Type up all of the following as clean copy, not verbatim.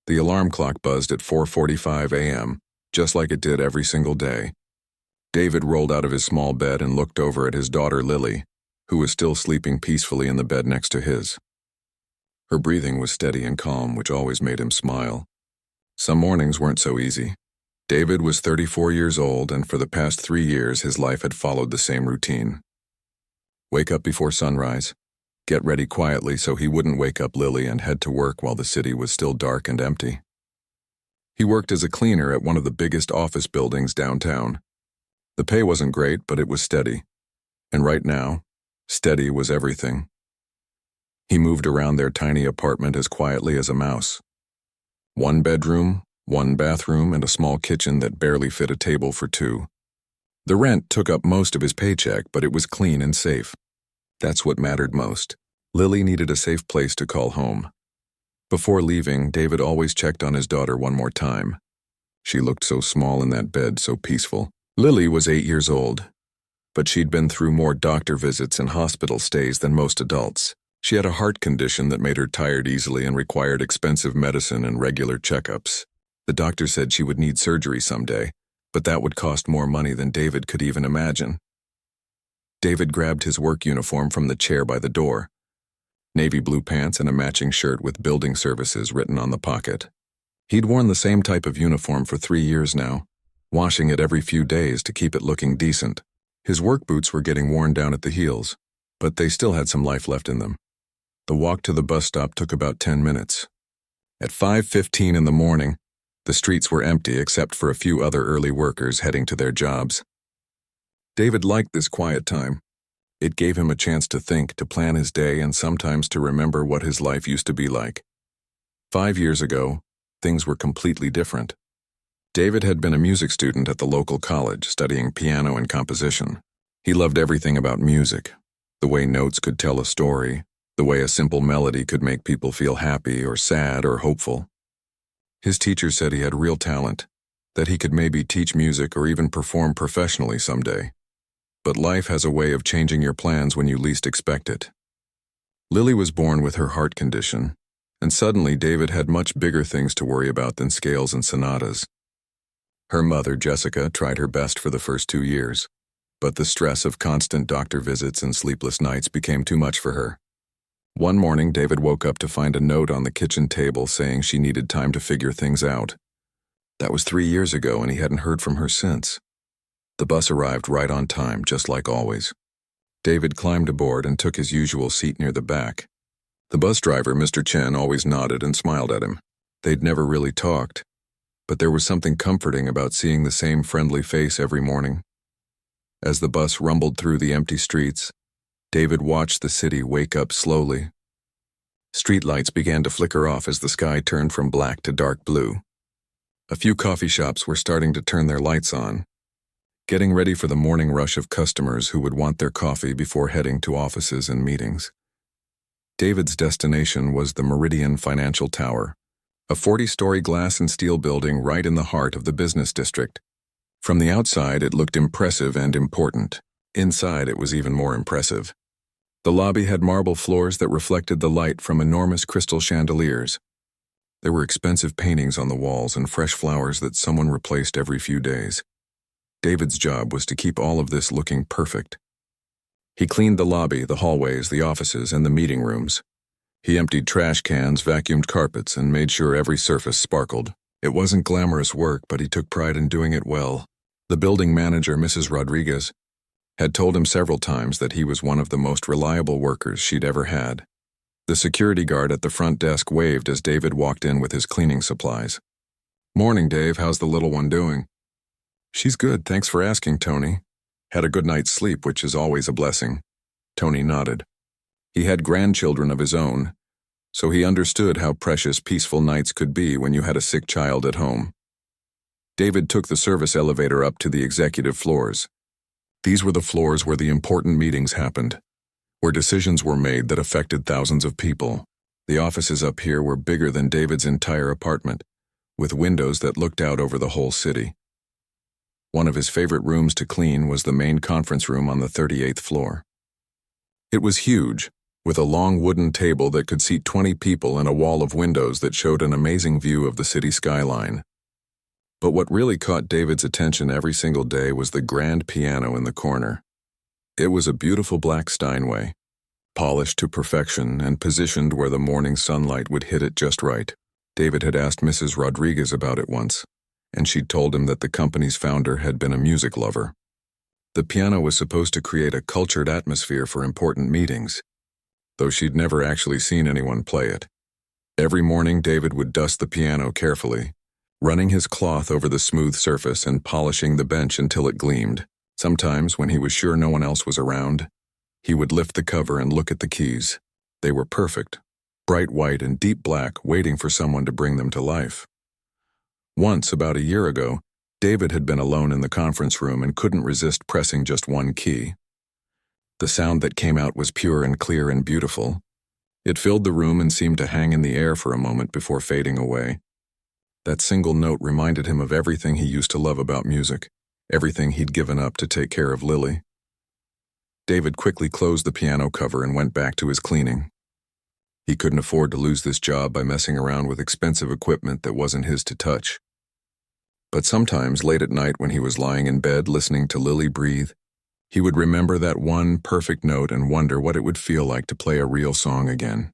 The alarm clock buzzed at 4:45 a.m., just like it did every single day. David rolled out of his small bed and looked over at his daughter Lily, who was still sleeping peacefully in the bed next to his. Her breathing was steady and calm, which always made him smile. Some mornings weren't so easy. David was 34 years old, and for the past 3 years his life had followed the same routine. Wake up before sunrise, get ready quietly so he wouldn't wake up Lily, and head to work while the city was still dark and empty. He worked as a cleaner at one of the biggest office buildings downtown. The pay wasn't great, but it was steady. And right now, steady was everything. He moved around their tiny apartment as quietly as a mouse. 1 bedroom, 1 bathroom, and a small kitchen that barely fit a table for 2. The rent took up most of his paycheck, but it was clean and safe. That's what mattered most. Lily needed a safe place to call home. Before leaving, David always checked on his daughter one more time. She looked so small in that bed, so peaceful. Lily was 8 years old, but she'd been through more doctor visits and hospital stays than most adults. She had a heart condition that made her tired easily and required expensive medicine and regular checkups. The doctor said she would need surgery someday, but that would cost more money than David could even imagine. David grabbed his work uniform from the chair by the door. Navy blue pants and a matching shirt with building services written on the pocket. He'd worn the same type of uniform for 3 years now, washing it every few days to keep it looking decent. His work boots were getting worn down at the heels, but they still had some life left in them. The walk to the bus stop took about 10 minutes. At 5:15 in the morning, the streets were empty except for a few other early workers heading to their jobs. David liked this quiet time. It gave him a chance to think, to plan his day, and sometimes to remember what his life used to be like. 5 years ago, things were completely different. David had been a music student at the local college, studying piano and composition. He loved everything about music, the way notes could tell a story, the way a simple melody could make people feel happy or sad or hopeful. His teacher said he had real talent, that he could maybe teach music or even perform professionally someday. But life has a way of changing your plans when you least expect it. Lily was born with her heart condition, and suddenly David had much bigger things to worry about than scales and sonatas. Her mother, Jessica, tried her best for the first 2 years, but the stress of constant doctor visits and sleepless nights became too much for her. One morning, David woke up to find a note on the kitchen table saying she needed time to figure things out. That was 3 years ago, and he hadn't heard from her since. The bus arrived right on time, just like always. David climbed aboard and took his usual seat near the back. The bus driver, Mr. Chen, always nodded and smiled at him. They'd never really talked, but there was something comforting about seeing the same friendly face every morning. As the bus rumbled through the empty streets, David watched the city wake up slowly. Streetlights began to flicker off as the sky turned from black to dark blue. A few coffee shops were starting to turn their lights on, getting ready for the morning rush of customers who would want their coffee before heading to offices and meetings. David's destination was the Meridian Financial Tower, a 40-story glass and steel building right in the heart of the business district. From the outside, it looked impressive and important. Inside, it was even more impressive. The lobby had marble floors that reflected the light from enormous crystal chandeliers. There were expensive paintings on the walls and fresh flowers that someone replaced every few days. David's job was to keep all of this looking perfect. He cleaned the lobby, the hallways, the offices, and the meeting rooms. He emptied trash cans, vacuumed carpets, and made sure every surface sparkled. It wasn't glamorous work, but he took pride in doing it well. The building manager, Mrs. Rodriguez, had told him several times that he was one of the most reliable workers she'd ever had. The security guard at the front desk waved as David walked in with his cleaning supplies. "Morning, Dave. How's the little one doing?" "She's good, thanks for asking, Tony. Had a good night's sleep, which is always a blessing." Tony nodded. He had grandchildren of his own, so he understood how precious peaceful nights could be when you had a sick child at home. David took the service elevator up to the executive floors. These were the floors where the important meetings happened, where decisions were made that affected thousands of people. The offices up here were bigger than David's entire apartment, with windows that looked out over the whole city. One of his favorite rooms to clean was the main conference room on the 38th floor. It was huge, with a long wooden table that could seat 20 people and a wall of windows that showed an amazing view of the city skyline. But what really caught David's attention every single day was the grand piano in the corner. It was a beautiful black Steinway, polished to perfection and positioned where the morning sunlight would hit it just right. David had asked Mrs. Rodriguez about it once, and she'd told him that the company's founder had been a music lover. The piano was supposed to create a cultured atmosphere for important meetings, though she'd never actually seen anyone play it. Every morning, David would dust the piano carefully, running his cloth over the smooth surface and polishing the bench until it gleamed. Sometimes, when he was sure no one else was around, he would lift the cover and look at the keys. They were perfect, bright white and deep black, waiting for someone to bring them to life. Once, about a year ago, David had been alone in the conference room and couldn't resist pressing just one key. The sound that came out was pure and clear and beautiful. It filled the room and seemed to hang in the air for a moment before fading away. That single note reminded him of everything he used to love about music, everything he'd given up to take care of Lily. David quickly closed the piano cover and went back to his cleaning. He couldn't afford to lose this job by messing around with expensive equipment that wasn't his to touch. But sometimes, late at night when he was lying in bed listening to Lily breathe, he would remember that one perfect note and wonder what it would feel like to play a real song again.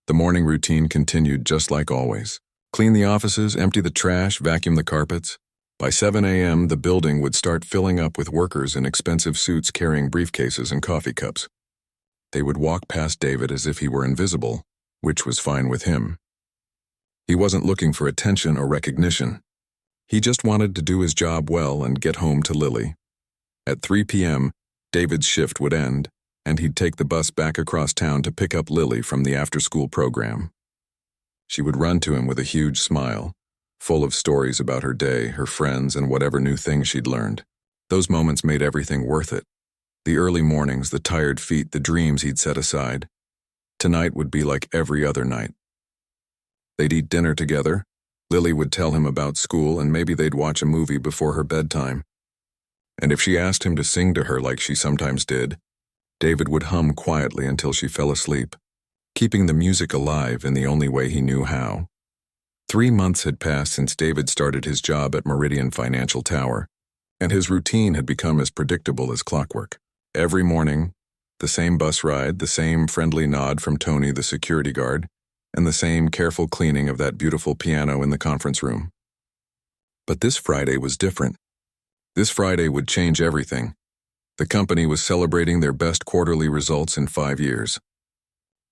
The morning routine continued just like always. Clean the offices, empty the trash, vacuum the carpets. By 7 a.m., the building would start filling up with workers in expensive suits carrying briefcases and coffee cups. They would walk past David as if he were invisible, which was fine with him. He wasn't looking for attention or recognition. He just wanted to do his job well and get home to Lily. At 3 p.m., David's shift would end, and he'd take the bus back across town to pick up Lily from the after-school program. She would run to him with a huge smile, full of stories about her day, her friends, and whatever new things she'd learned. Those moments made everything worth it. The early mornings, the tired feet, the dreams he'd set aside. Tonight would be like every other night. They'd eat dinner together. Lily would tell him about school, and maybe they'd watch a movie before her bedtime. And if she asked him to sing to her like she sometimes did, David would hum quietly until she fell asleep, keeping the music alive in the only way he knew how. 3 months had passed since David started his job at Meridian Financial Tower, and his routine had become as predictable as clockwork. Every morning, the same bus ride, the same friendly nod from Tony, the security guard, and the same careful cleaning of that beautiful piano in the conference room. But this Friday was different. This Friday would change everything. The company was celebrating their best quarterly results in 5 years.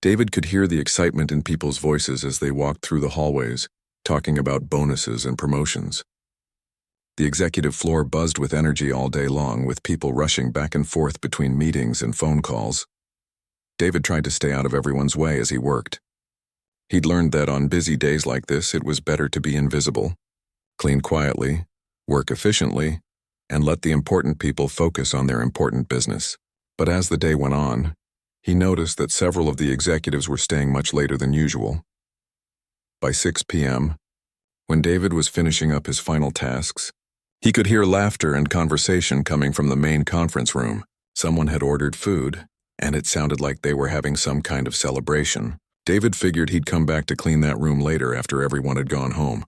David could hear the excitement in people's voices as they walked through the hallways, talking about bonuses and promotions. The executive floor buzzed with energy all day long, with people rushing back and forth between meetings and phone calls. David tried to stay out of everyone's way as he worked. He'd learned that on busy days like this, it was better to be invisible, clean quietly, work efficiently, and let the important people focus on their important business. But as the day went on, he noticed that several of the executives were staying much later than usual. By 6 p.m., when David was finishing up his final tasks, he could hear laughter and conversation coming from the main conference room. Someone had ordered food, and it sounded like they were having some kind of celebration. David figured he'd come back to clean that room later after everyone had gone home.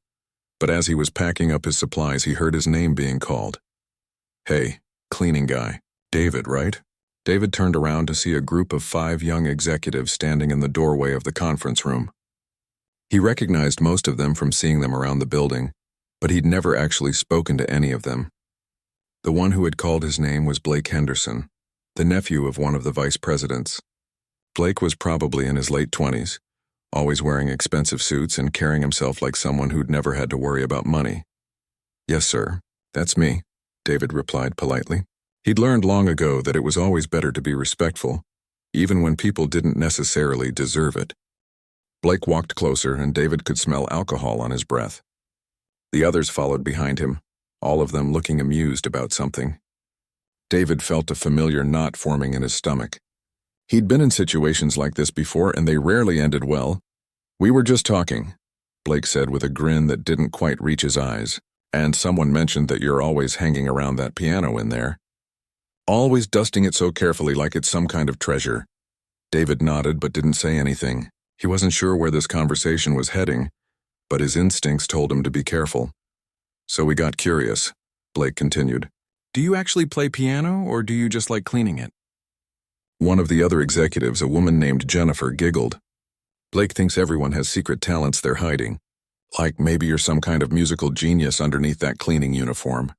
But as he was packing up his supplies, he heard his name being called. "Hey, cleaning guy. David, right?" David turned around to see a group of 5 young executives standing in the doorway of the conference room. He recognized most of them from seeing them around the building, but he'd never actually spoken to any of them. The one who had called his name was Blake Henderson, the nephew of one of the vice presidents. Blake was probably in his late 20s, always wearing expensive suits and carrying himself like someone who'd never had to worry about money. "Yes, sir, that's me," David replied politely. He'd learned long ago that it was always better to be respectful, even when people didn't necessarily deserve it. Blake walked closer, and David could smell alcohol on his breath. The others followed behind him, all of them looking amused about something. David felt a familiar knot forming in his stomach. He'd been in situations like this before, and they rarely ended well. "We were just talking," Blake said with a grin that didn't quite reach his eyes. "And someone mentioned that you're always hanging around that piano in there. Always dusting it so carefully like it's some kind of treasure." David nodded but didn't say anything. He wasn't sure where this conversation was heading, but his instincts told him to be careful. So we got curious. Blake continued. Do you actually play piano, or do you just like cleaning it? One of the other executives, a woman named Jennifer, giggled. Blake thinks everyone has secret talents they're hiding. Like maybe you're some kind of musical genius underneath that cleaning uniform.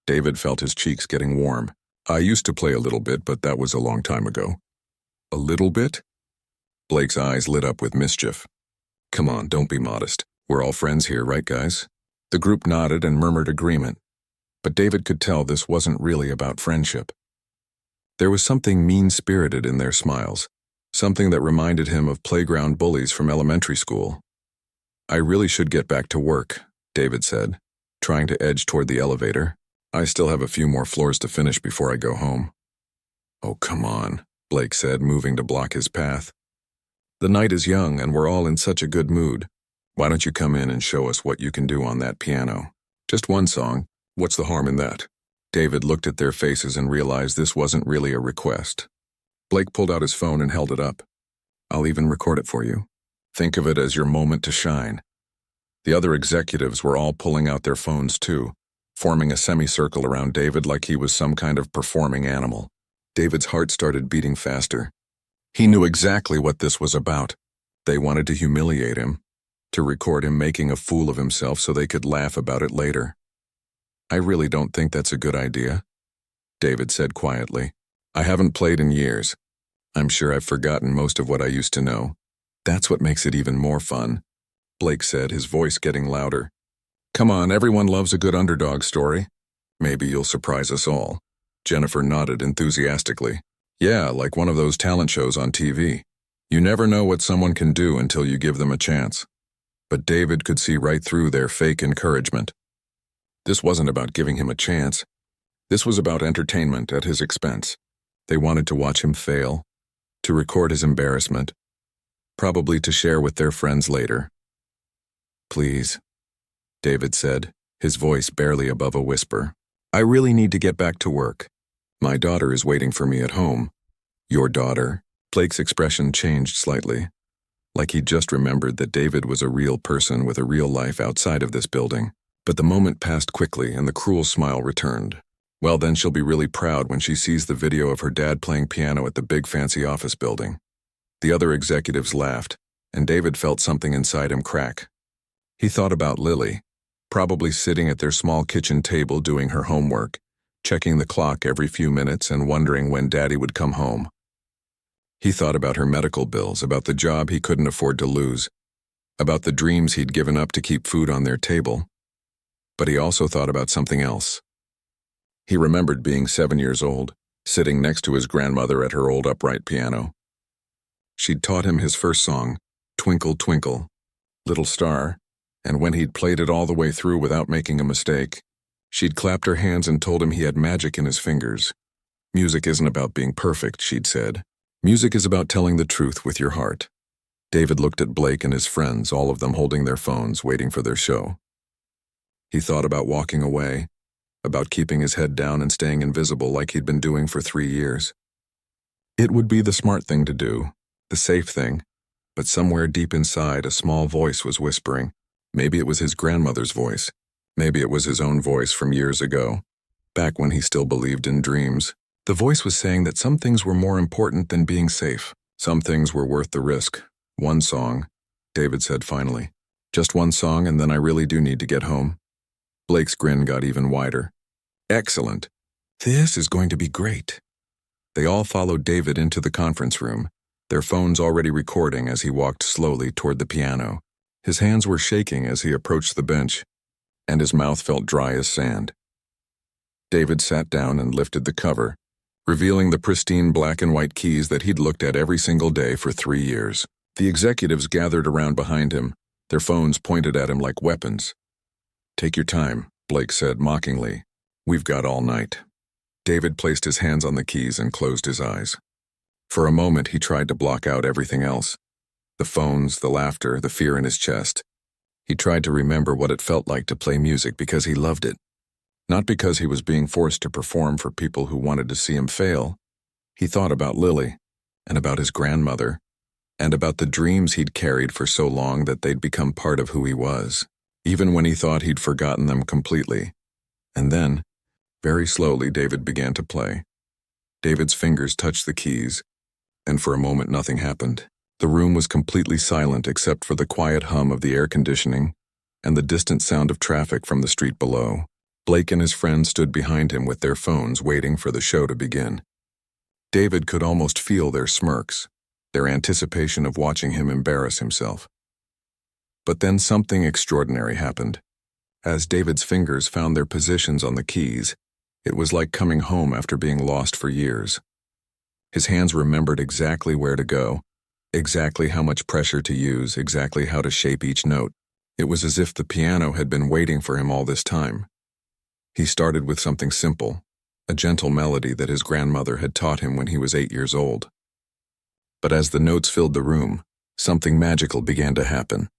David felt his cheeks getting warm. I used to play a little bit, but that was a long time ago. A little bit? Blake's eyes lit up with mischief. Come on, don't be modest. We're all friends here, right, guys? The group nodded and murmured agreement, but David could tell this wasn't really about friendship. There was something mean-spirited in their smiles, something that reminded him of playground bullies from elementary school. I really should get back to work, David said, trying to edge toward the elevator. I still have a few more floors to finish before I go home. Oh, come on, Blake said, moving to block his path. The night is young and we're all in such a good mood. Why don't you come in and show us what you can do on that piano? Just one song. What's the harm in that? David looked at their faces and realized this wasn't really a request. Blake pulled out his phone and held it up. I'll even record it for you. Think of it as your moment to shine. The other executives were all pulling out their phones too, forming a semicircle around David like he was some kind of performing animal. David's heart started beating faster. He knew exactly what this was about. They wanted to humiliate him, to record him making a fool of himself so they could laugh about it later. I really don't think that's a good idea, David said quietly. I haven't played in years. I'm sure I've forgotten most of what I used to know. That's what makes it even more fun, Blake said, his voice getting louder. Come on, everyone loves a good underdog story. Maybe you'll surprise us all. Jennifer nodded enthusiastically. Yeah, like one of those talent shows on TV. You never know what someone can do until you give them a chance. But David could see right through their fake encouragement. This wasn't about giving him a chance. This was about entertainment at his expense. They wanted to watch him fail, to record his embarrassment, probably to share with their friends later. Please, David said, his voice barely above a whisper. I really need to get back to work. My daughter is waiting for me at home. Your daughter? Blake's expression changed slightly, like he just remembered that David was a real person with a real life outside of this building. But the moment passed quickly and the cruel smile returned. Well, then she'll be really proud when she sees the video of her dad playing piano at the big fancy office building. The other executives laughed, and David felt something inside him crack. He thought about Lily, probably sitting at their small kitchen table doing her homework, checking the clock every few minutes and wondering when Daddy would come home. He thought about her medical bills, about the job he couldn't afford to lose, about the dreams he'd given up to keep food on their table. But he also thought about something else. He remembered being 7 years old, sitting next to his grandmother at her old upright piano. She'd taught him his first song, Twinkle, Twinkle, Little Star, and when he'd played it all the way through without making a mistake, she'd clapped her hands and told him he had magic in his fingers. Music isn't about being perfect, she'd said. Music is about telling the truth with your heart. David looked at Blake and his friends, all of them holding their phones, waiting for their show. He thought about walking away, about keeping his head down and staying invisible like he'd been doing for 3 years. It would be the smart thing to do, the safe thing, but somewhere deep inside a small voice was whispering. Maybe it was his grandmother's voice. Maybe it was his own voice from years ago, back when he still believed in dreams. The voice was saying that some things were more important than being safe. Some things were worth the risk. One song, David said finally. Just one song and then I really do need to get home. Blake's grin got even wider. Excellent. This is going to be great. They all followed David into the conference room, their phones already recording as he walked slowly toward the piano. His hands were shaking as he approached the bench, and his mouth felt dry as sand. David sat down and lifted the cover, revealing the pristine black and white keys that he'd looked at every single day for 3 years. The executives gathered around behind him, their phones pointed at him like weapons. Take your time, Blake said mockingly. We've got all night. David placed his hands on the keys and closed his eyes. For a moment, he tried to block out everything else. The phones, the laughter, the fear in his chest. He tried to remember what it felt like to play music because he loved it. Not because he was being forced to perform for people who wanted to see him fail. He thought about Lily, and about his grandmother, and about the dreams he'd carried for so long that they'd become part of who he was, even when he thought he'd forgotten them completely. And then, very slowly, David began to play. David's fingers touched the keys, and for a moment nothing happened. The room was completely silent except for the quiet hum of the air conditioning and the distant sound of traffic from the street below. Blake and his friend stood behind him with their phones waiting for the show to begin. David could almost feel their smirks, their anticipation of watching him embarrass himself. But then something extraordinary happened. As David's fingers found their positions on the keys, it was like coming home after being lost for years. His hands remembered exactly where to go, exactly how much pressure to use, exactly how to shape each note. It was as if the piano had been waiting for him all this time. He started with something simple, a gentle melody that his grandmother had taught him when he was 8 years old. But as the notes filled the room, something magical began to happen.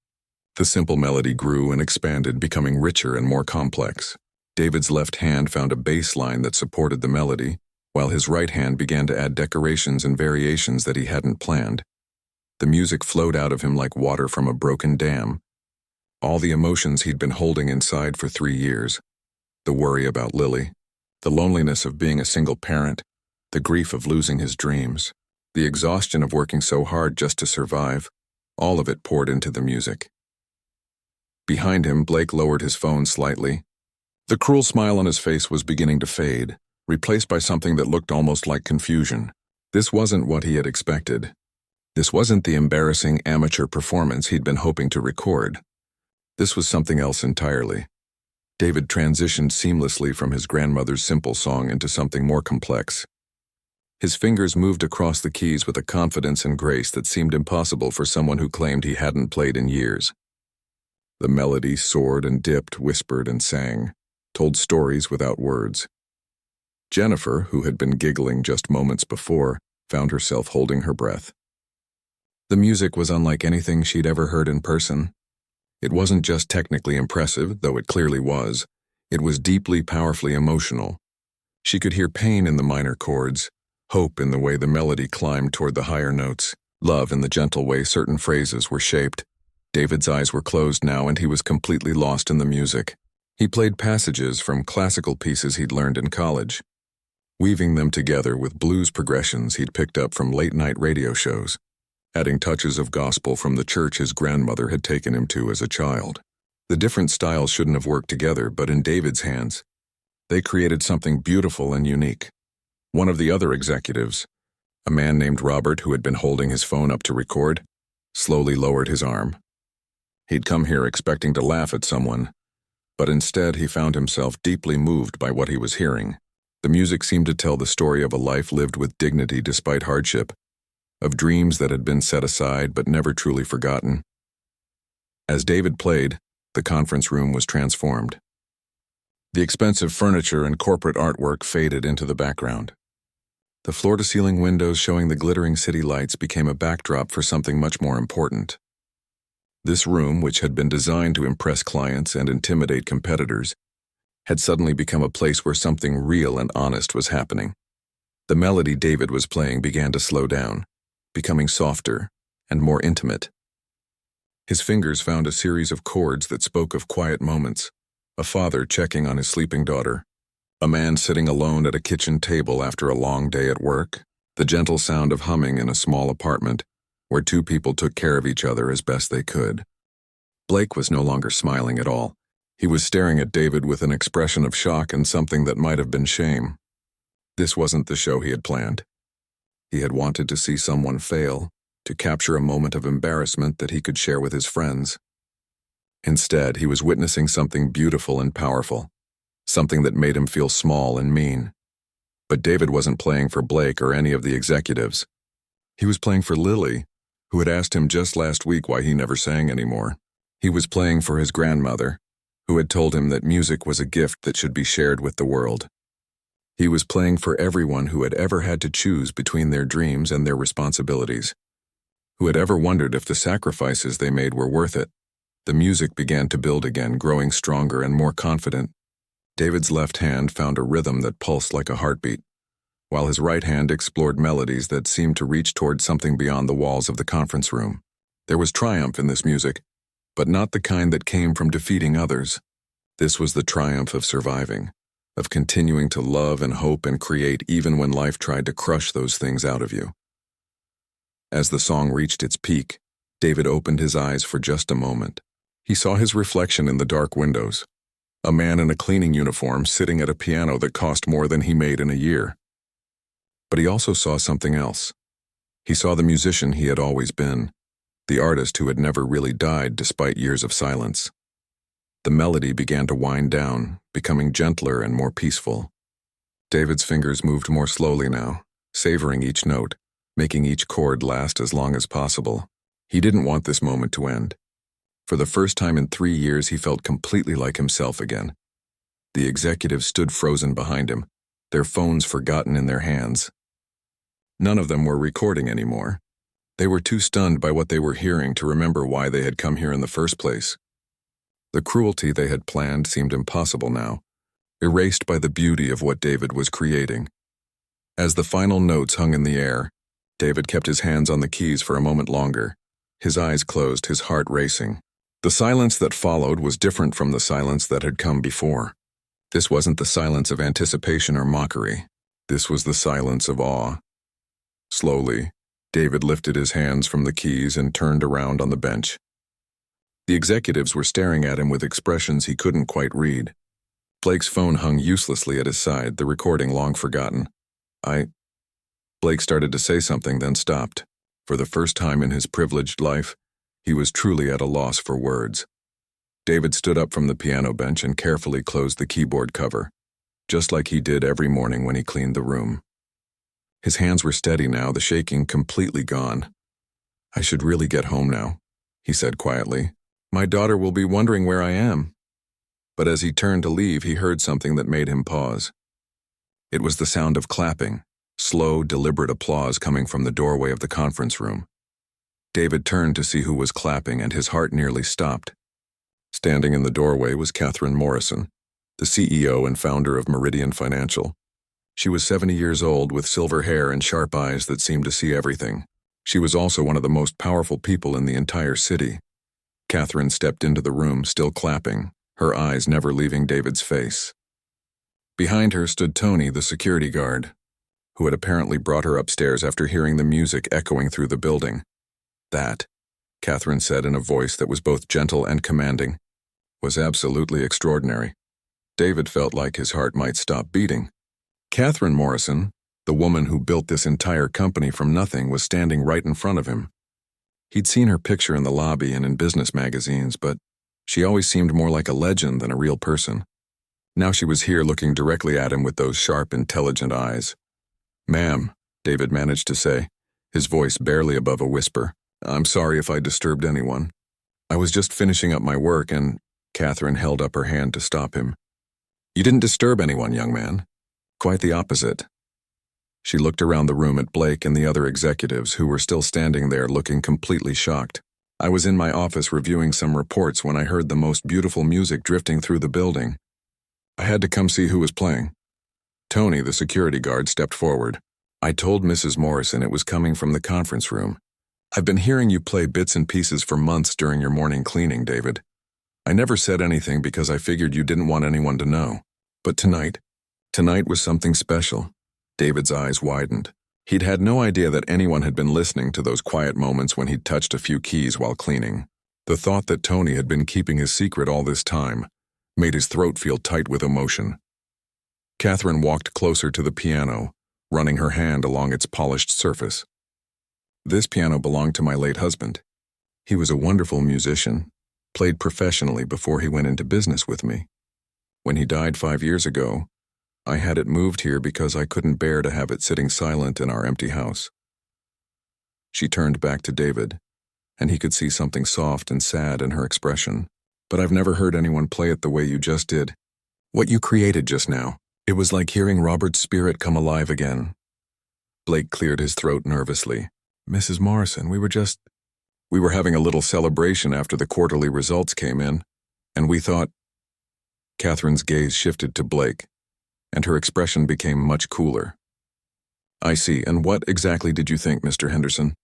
The simple melody grew and expanded, becoming richer and more complex. David's left hand found a bass line that supported the melody, while his right hand began to add decorations and variations that he hadn't planned. The music flowed out of him like water from a broken dam. All the emotions he'd been holding inside for 3 years. The worry about Lily, the loneliness of being a single parent, the grief of losing his dreams, the exhaustion of working so hard just to survive, all of it poured into the music. Behind him, Blake lowered his phone slightly. The cruel smile on his face was beginning to fade, replaced by something that looked almost like confusion. This wasn't what he had expected. This wasn't the embarrassing amateur performance he'd been hoping to record. This was something else entirely. David transitioned seamlessly from his grandmother's simple song into something more complex. His fingers moved across the keys with a confidence and grace that seemed impossible for someone who claimed he hadn't played in years. The melody soared and dipped, whispered and sang, told stories without words. Jennifer, who had been giggling just moments before, found herself holding her breath. The music was unlike anything she'd ever heard in person. It wasn't just technically impressive, though it clearly was. It was deeply, powerfully emotional. She could hear pain in the minor chords, hope in the way the melody climbed toward the higher notes, love in the gentle way certain phrases were shaped. David's eyes were closed now, and he was completely lost in the music. He played passages from classical pieces he'd learned in college, weaving them together with blues progressions he'd picked up from late-night radio shows, adding touches of gospel from the church his grandmother had taken him to as a child. The different styles shouldn't have worked together, but in David's hands, they created something beautiful and unique. One of the other executives, a man named Robert who had been holding his phone up to record, slowly lowered his arm. He'd come here expecting to laugh at someone, but instead he found himself deeply moved by what he was hearing. The music seemed to tell the story of a life lived with dignity despite hardship, of dreams that had been set aside but never truly forgotten. As David played, the conference room was transformed. The expensive furniture and corporate artwork faded into the background. The floor-to-ceiling windows showing the glittering city lights became a backdrop for something much more important. This room, which had been designed to impress clients and intimidate competitors, had suddenly become a place where something real and honest was happening. The melody David was playing began to slow down, becoming softer and more intimate. His fingers found a series of chords that spoke of quiet moments, a father checking on his sleeping daughter, a man sitting alone at a kitchen table after a long day at work, the gentle sound of humming in a small apartment where two people took care of each other as best they could. Blake was no longer smiling at all. He was staring at David with an expression of shock and something that might have been shame. This wasn't the show he had planned. He had wanted to see someone fail, to capture a moment of embarrassment that he could share with his friends. Instead, he was witnessing something beautiful and powerful, something that made him feel small and mean. But David wasn't playing for Blake or any of the executives. He was playing for Lily, who had asked him just last week why he never sang anymore. He was playing for his grandmother, who had told him that music was a gift that should be shared with the world. He was playing for everyone who had ever had to choose between their dreams and their responsibilities, who had ever wondered if the sacrifices they made were worth it. The music began to build again, growing stronger and more confident. David's left hand found a rhythm that pulsed like a heartbeat, while his right hand explored melodies that seemed to reach toward something beyond the walls of the conference room. There was triumph in this music, but not the kind that came from defeating others. This was the triumph of surviving, of continuing to love and hope and create even when life tried to crush those things out of you. As the song reached its peak, David opened his eyes for just a moment. He saw his reflection in the dark windows, a man in a cleaning uniform sitting at a piano that cost more than he made in a year. But he also saw something else. He saw the musician he had always been, the artist who had never really died despite years of silence. The melody began to wind down, becoming gentler and more peaceful. David's fingers moved more slowly now, savoring each note, making each chord last as long as possible. He didn't want this moment to end. For the first time in 3 years, he felt completely like himself again. The executives stood frozen behind him, their phones forgotten in their hands. None of them were recording anymore. They were too stunned by what they were hearing to remember why they had come here in the first place. The cruelty they had planned seemed impossible now, erased by the beauty of what David was creating. As the final notes hung in the air, David kept his hands on the keys for a moment longer, his eyes closed, his heart racing. The silence that followed was different from the silence that had come before. This wasn't the silence of anticipation or mockery. This was the silence of awe. Slowly, David lifted his hands from the keys and turned around on the bench. The executives were staring at him with expressions he couldn't quite read. Blake's phone hung uselessly at his side, the recording long forgotten. Blake started to say something, then stopped. For the first time in his privileged life, he was truly at a loss for words. David stood up from the piano bench and carefully closed the keyboard cover, just like he did every morning when he cleaned the room. His hands were steady now, the shaking completely gone. "I should really get home now," he said quietly. "My daughter will be wondering where I am." But as he turned to leave, he heard something that made him pause. It was the sound of clapping, slow, deliberate applause coming from the doorway of the conference room. David turned to see who was clapping, and his heart nearly stopped. Standing in the doorway was Catherine Morrison, the CEO and founder of Meridian Financial. She was 70 years old with silver hair and sharp eyes that seemed to see everything. She was also one of the most powerful people in the entire city. Catherine stepped into the room, still clapping, her eyes never leaving David's face. Behind her stood Tony, the security guard, who had apparently brought her upstairs after hearing the music echoing through the building. "That," Catherine said in a voice that was both gentle and commanding, "was absolutely extraordinary." David felt like his heart might stop beating. Catherine Morrison, the woman who built this entire company from nothing, was standing right in front of him. He'd seen her picture in the lobby and in business magazines, but she always seemed more like a legend than a real person. Now she was here looking directly at him with those sharp, intelligent eyes. "Ma'am," David managed to say, his voice barely above a whisper, "I'm sorry if I disturbed anyone. I was just finishing up my work," and Catherine held up her hand to stop him. "You didn't disturb anyone, young man. Quite the opposite." She looked around the room at Blake and the other executives who were still standing there looking completely shocked. "I was in my office reviewing some reports when I heard the most beautiful music drifting through the building. I had to come see who was playing." Tony, the security guard, stepped forward. "I told Mrs. Morrison it was coming from the conference room. I've been hearing you play bits and pieces for months during your morning cleaning, David. I never said anything because I figured you didn't want anyone to know. But tonight was something special." David's eyes widened. He'd had no idea that anyone had been listening to those quiet moments when he'd touched a few keys while cleaning. The thought that Tony had been keeping his secret all this time made his throat feel tight with emotion. Catherine walked closer to the piano, running her hand along its polished surface. "This piano belonged to my late husband. He was a wonderful musician, played professionally before he went into business with me. When he died 5 years ago, I had it moved here because I couldn't bear to have it sitting silent in our empty house." She turned back to David, and he could see something soft and sad in her expression. "But I've never heard anyone play it the way you just did. What you created just now. It was like hearing Robert's spirit come alive again." Blake cleared his throat nervously. "Mrs. Morrison, we were having a little celebration after the quarterly results came in, and we thought—" Catherine's gaze shifted to Blake, and her expression became much cooler. I see, and what exactly did you think, Mr. Henderson?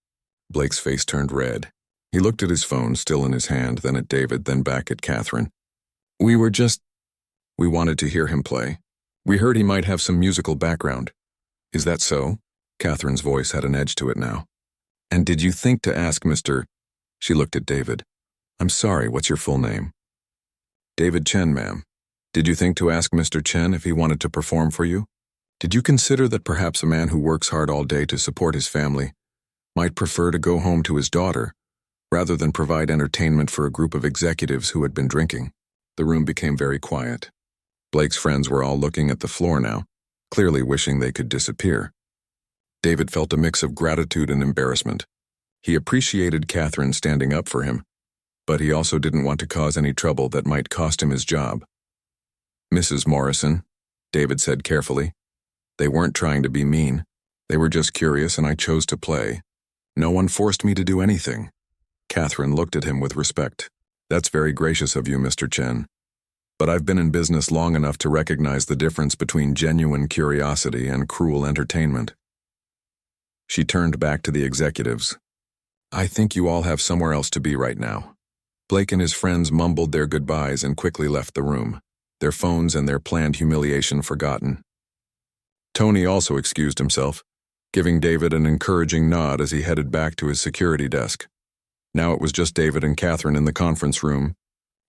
Blake's face turned red. He looked at his phone, still in his hand, then at David, then back at Catherine. We wanted to hear him play. We heard he might have some musical background. Is that so? Catherine's voice had an edge to it now. And did you think to ask Mr. She looked at David. I'm sorry, what's your full name? David Chen, ma'am. Did you think to ask Mr. Chen if he wanted to perform for you? Did you consider that perhaps a man who works hard all day to support his family might prefer to go home to his daughter rather than provide entertainment for a group of executives who had been drinking? The room became very quiet. Blake's friends were all looking at the floor now, clearly wishing they could disappear. David felt a mix of gratitude and embarrassment. He appreciated Catherine standing up for him, but he also didn't want to cause any trouble that might cost him his job. Mrs. Morrison, David said carefully. They weren't trying to be mean. They were just curious and I chose to play. No one forced me to do anything. Catherine looked at him with respect. That's very gracious of you, Mr. Chen. But I've been in business long enough to recognize the difference between genuine curiosity and cruel entertainment. She turned back to the executives. I think you all have somewhere else to be right now. Blake and his friends mumbled their goodbyes and quickly left the room, their phones and their planned humiliation forgotten. Tony also excused himself, giving David an encouraging nod as he headed back to his security desk. Now it was just David and Catherine in the conference room,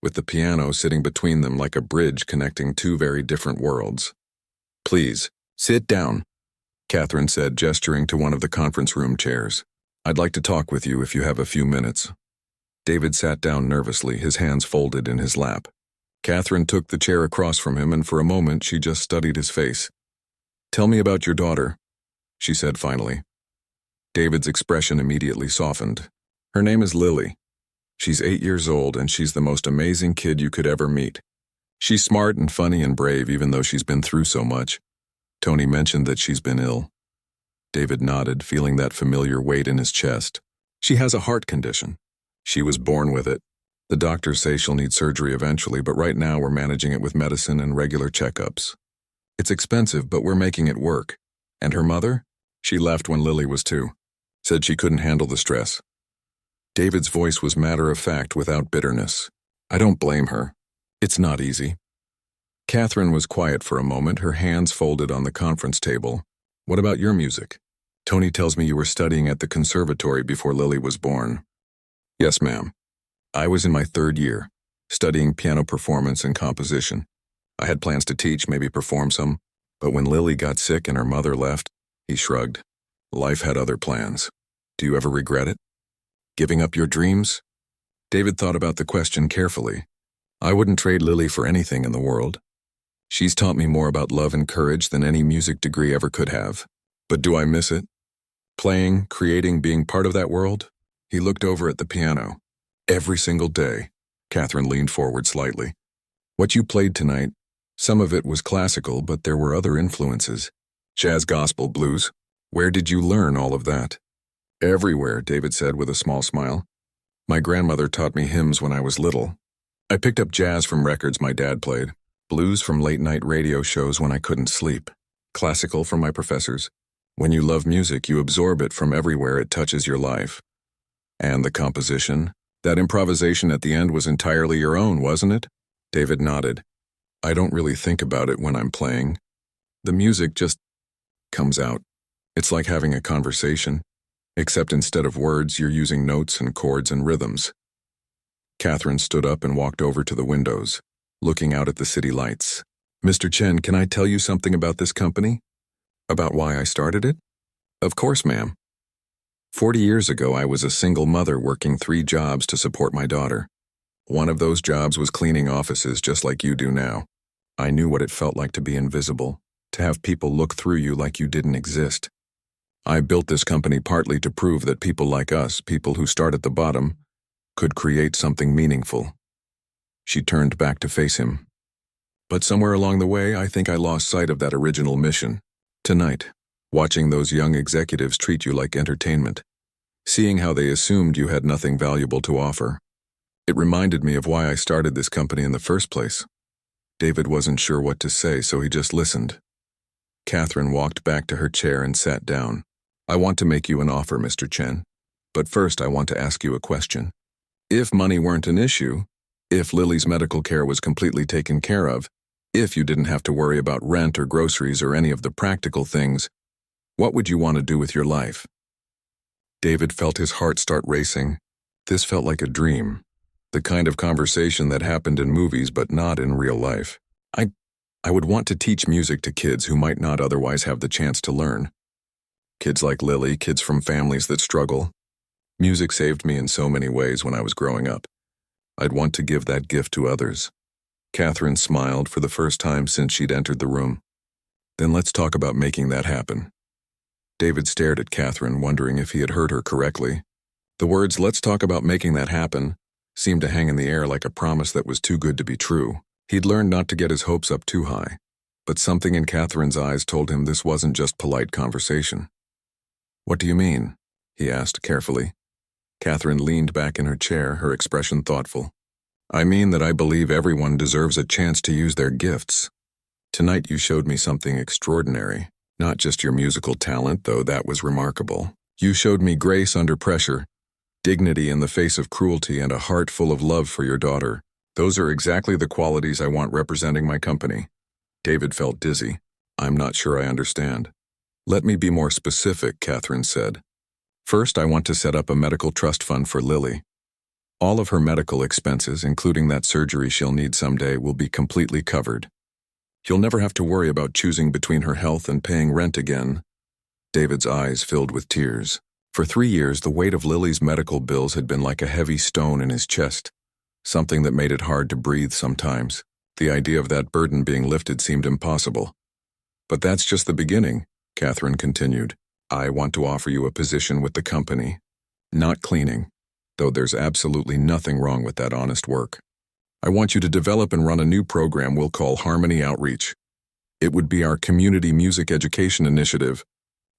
with the piano sitting between them like a bridge connecting two very different worlds. Please, sit down, Catherine said, gesturing to one of the conference room chairs. I'd like to talk with you if you have a few minutes. David sat down nervously, his hands folded in his lap. Catherine took the chair across from him, and for a moment she just studied his face. Tell me about your daughter, she said finally. David's expression immediately softened. Her name is Lily. She's 8 years old, and she's the most amazing kid you could ever meet. She's smart and funny and brave, even though she's been through so much. Tony mentioned that she's been ill. David nodded, feeling that familiar weight in his chest. She has a heart condition. She was born with it. The doctors say she'll need surgery eventually, but right now we're managing it with medicine and regular checkups. It's expensive, but we're making it work. And her mother? She left when Lily was 2. Said she couldn't handle the stress. David's voice was matter-of-fact without bitterness. I don't blame her. It's not easy. Catherine was quiet for a moment, her hands folded on the conference table. What about your music? Tony tells me you were studying at the conservatory before Lily was born. Yes, ma'am. I was in my 3rd year, studying piano performance and composition. I had plans to teach, maybe perform some, but when Lily got sick and her mother left, he shrugged. Life had other plans. Do you ever regret it? Giving up your dreams? David thought about the question carefully. I wouldn't trade Lily for anything in the world. She's taught me more about love and courage than any music degree ever could have. But do I miss it? Playing, creating, being part of that world? He looked over at the piano. Every single day. Catherine leaned forward slightly. What you played tonight, some of it was classical, but there were other influences. Jazz, gospel, blues. Where did you learn all of that? Everywhere, David said with a small smile. My grandmother taught me hymns when I was little. I picked up jazz from records my dad played, blues from late-night radio shows when I couldn't sleep, classical from my professors. When you love music, you absorb it from everywhere it touches your life. And the composition? That improvisation at the end was entirely your own, wasn't it? David nodded. I don't really think about it when I'm playing. The music just comes out. It's like having a conversation. Except instead of words, you're using notes and chords and rhythms. Catherine stood up and walked over to the windows, looking out at the city lights. Mr. Chen, can I tell you something about this company? About why I started it? Of course, ma'am. 40 years ago, I was a single mother working 3 jobs to support my daughter. One of those jobs was cleaning offices just like you do now. I knew what it felt like to be invisible, to have people look through you like you didn't exist. I built this company partly to prove that people like us, people who start at the bottom, could create something meaningful. She turned back to face him. But somewhere along the way, I think I lost sight of that original mission. Tonight, watching those young executives treat you like entertainment, seeing how they assumed you had nothing valuable to offer. It reminded me of why I started this company in the first place. David wasn't sure what to say, so he just listened. Catherine walked back to her chair and sat down. I want to make you an offer, Mr. Chen. But first I want to ask you a question. If money weren't an issue, if Lily's medical care was completely taken care of, if you didn't have to worry about rent or groceries or any of the practical things, what would you want to do with your life? David felt his heart start racing. This felt like a dream. The kind of conversation that happened in movies but not in real life. I would want to teach music to kids who might not otherwise have the chance to learn. Kids like Lily, kids from families that struggle. Music saved me in so many ways when I was growing up. I'd want to give that gift to others. Catherine smiled for the first time since she'd entered the room. Then let's talk about making that happen. David stared at Catherine, wondering if he had heard her correctly. The words, "let's talk about making that happen," seemed to hang in the air like a promise that was too good to be true. He'd learned not to get his hopes up too high, but something in Catherine's eyes told him this wasn't just polite conversation. "What do you mean?" he asked carefully. Catherine leaned back in her chair, her expression thoughtful. "I mean that I believe everyone deserves a chance to use their gifts. Tonight you showed me something extraordinary. Not just your musical talent, though that was remarkable. You showed me grace under pressure, dignity in the face of cruelty, and a heart full of love for your daughter. Those are exactly the qualities I want representing my company." David felt dizzy. "I'm not sure I understand." "Let me be more specific," Catherine said. "First, I want to set up a medical trust fund for Lily. All of her medical expenses, including that surgery she'll need someday, will be completely covered. You'll never have to worry about choosing between her health and paying rent again." David's eyes filled with tears. For 3 years, the weight of Lily's medical bills had been like a heavy stone in his chest, something that made it hard to breathe sometimes. The idea of that burden being lifted seemed impossible. "But that's just the beginning," Catherine continued. "I want to offer you a position with the company. Not cleaning, though there's absolutely nothing wrong with that honest work. I want you to develop and run a new program we'll call Harmony Outreach. It would be our community music education initiative,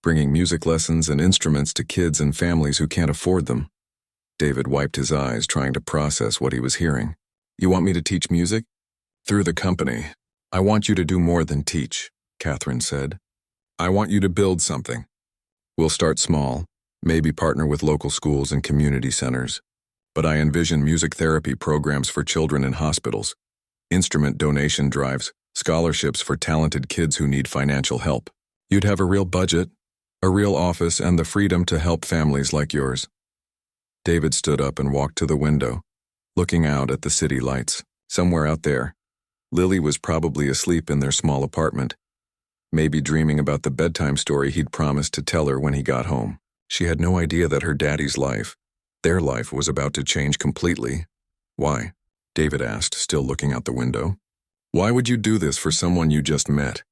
bringing music lessons and instruments to kids and families who can't afford them." David wiped his eyes, trying to process what he was hearing. "You want me to teach music?" "Through the company. I want you to do more than teach," Catherine said. "I want you to build something. We'll start small, maybe partner with local schools and community centers. But I envision music therapy programs for children in hospitals, instrument donation drives, scholarships for talented kids who need financial help. You'd have a real budget, a real office, and the freedom to help families like yours." David stood up and walked to the window, looking out at the city lights. Somewhere out there, Lily was probably asleep in their small apartment, maybe dreaming about the bedtime story he'd promised to tell her when he got home. She had no idea that her daddy's life, their life, was about to change completely. "Why?" David asked, still looking out the window. "Why would you do this for someone you just met?"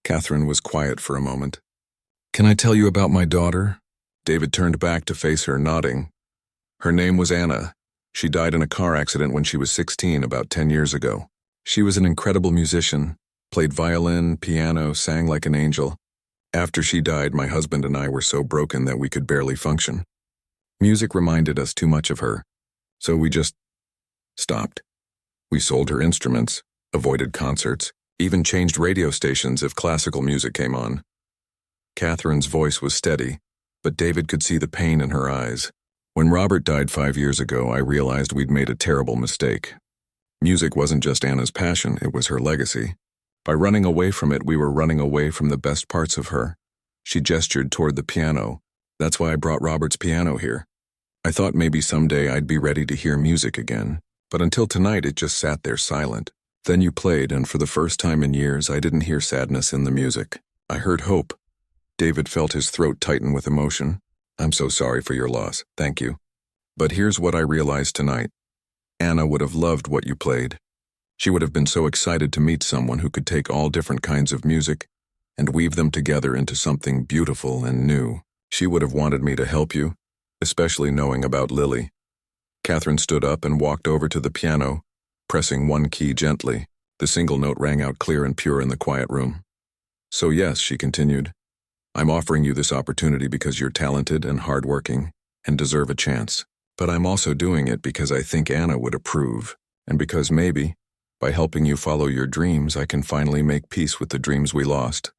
Catherine was quiet for a moment. "Can I tell you about my daughter?" David turned back to face her, nodding. "Her name was Anna. She died in a car accident when she was 16, about 10 years ago. She was an incredible musician, played violin, piano, sang like an angel. After she died, my husband and I were so broken that we could barely function. Music reminded us too much of her, so we just stopped. We sold her instruments, avoided concerts, even changed radio stations if classical music came on." Catherine's voice was steady, but David could see the pain in her eyes. "When Robert died 5 years ago, I realized we'd made a terrible mistake. Music wasn't just Anna's passion, it was her legacy. By running away from it, we were running away from the best parts of her." She gestured toward the piano. "That's why I brought Robert's piano here. I thought maybe someday I'd be ready to hear music again, but until tonight it just sat there silent. Then you played, and for the first time in years, I didn't hear sadness in the music. I heard hope." David felt his throat tighten with emotion. "I'm so sorry for your loss, thank you. But here's what I realized tonight. Anna would have loved what you played. She would have been so excited to meet someone who could take all different kinds of music and weave them together into something beautiful and new. She would have wanted me to help you, especially knowing about Lily." Catherine stood up and walked over to the piano, pressing one key gently. The single note rang out clear and pure in the quiet room. "So yes," she continued, "I'm offering you this opportunity because you're talented and hardworking and deserve a chance. But I'm also doing it because I think Anna would approve, and because maybe, by helping you follow your dreams, I can finally make peace with the dreams we lost."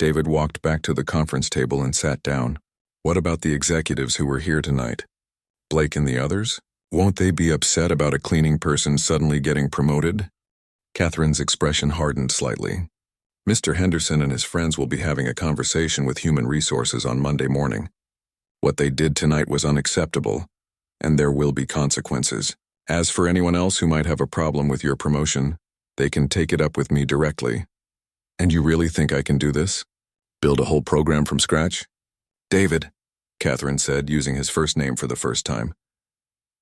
David walked back to the conference table and sat down. What about the executives who were here tonight? Blake and the others? Won't they be upset about a cleaning person suddenly getting promoted? Catherine's expression hardened slightly. Mr. Henderson and his friends will be having a conversation with Human Resources on Monday morning. What they did tonight was unacceptable, and there will be consequences. As for anyone else who might have a problem with your promotion, they can take it up with me directly. And you really think I can do this? Build a whole program from scratch? David, Catherine said, using his first name for the first time.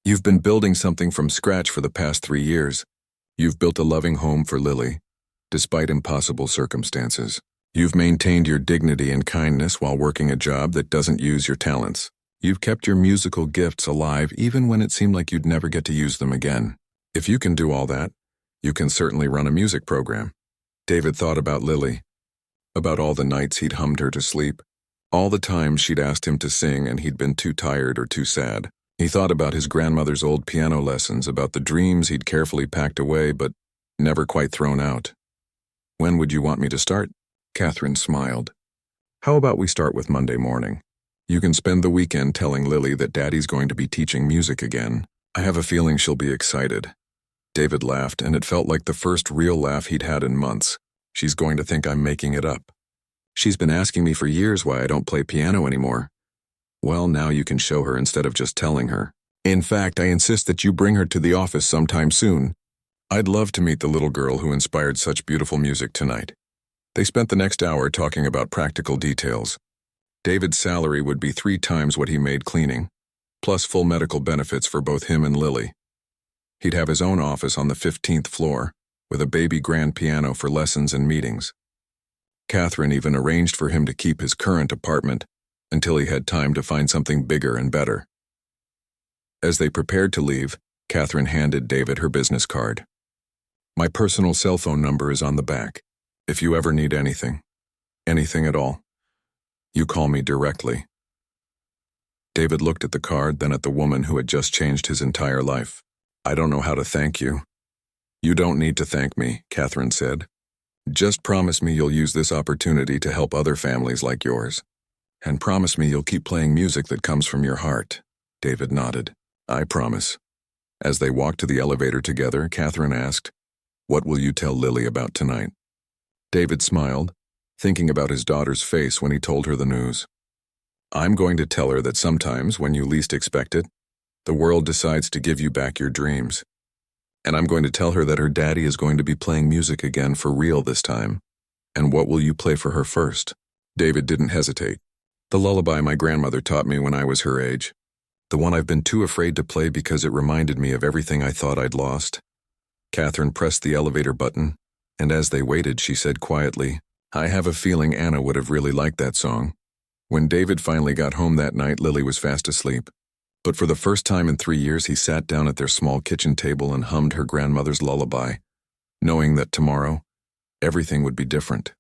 You've been building something from scratch for the past 3 years. You've built a loving home for Lily, despite impossible circumstances. You've maintained your dignity and kindness while working a job that doesn't use your talents. You've kept your musical gifts alive even when it seemed like you'd never get to use them again. If you can do all that, you can certainly run a music program. David thought about Lily, about all the nights he'd hummed her to sleep, all the times she'd asked him to sing and he'd been too tired or too sad. He thought about his grandmother's old piano lessons, about the dreams he'd carefully packed away but never quite thrown out. When would you want me to start? Catherine smiled. How about we start with Monday morning? You can spend the weekend telling Lily that Daddy's going to be teaching music again. I have a feeling she'll be excited. David laughed, and it felt like the first real laugh he'd had in months. She's going to think I'm making it up. She's been asking me for years why I don't play piano anymore. Well, now you can show her instead of just telling her. In fact, I insist that you bring her to the office sometime soon. I'd love to meet the little girl who inspired such beautiful music tonight. They spent the next hour talking about practical details. David's salary would be 3 times what he made cleaning, plus full medical benefits for both him and Lily. He'd have his own office on the 15th floor, with a baby grand piano for lessons and meetings. Catherine even arranged for him to keep his current apartment until he had time to find something bigger and better. As they prepared to leave, Catherine handed David her business card. My personal cell phone number is on the back. If you ever need anything at all, you call me directly. David looked at the card, then at the woman who had just changed his entire life. I don't know how to thank you. You don't need to thank me, Catherine said. Just promise me you'll use this opportunity to help other families like yours. And promise me you'll keep playing music that comes from your heart. David nodded. I promise. As they walked to the elevator together, Catherine asked, What will you tell Lily about tonight? David smiled, thinking about his daughter's face when he told her the news. I'm going to tell her that sometimes, when you least expect it, the world decides to give you back your dreams. And I'm going to tell her that her daddy is going to be playing music again for real this time. And what will you play for her first? David didn't hesitate. The lullaby my grandmother taught me when I was her age. The one I've been too afraid to play because it reminded me of everything I thought I'd lost. Catherine pressed the elevator button, and as they waited, she said quietly, I have a feeling Anna would have really liked that song. When David finally got home that night, Lily was fast asleep. But for the first time in 3 years, he sat down at their small kitchen table and hummed her grandmother's lullaby, knowing that tomorrow, everything would be different.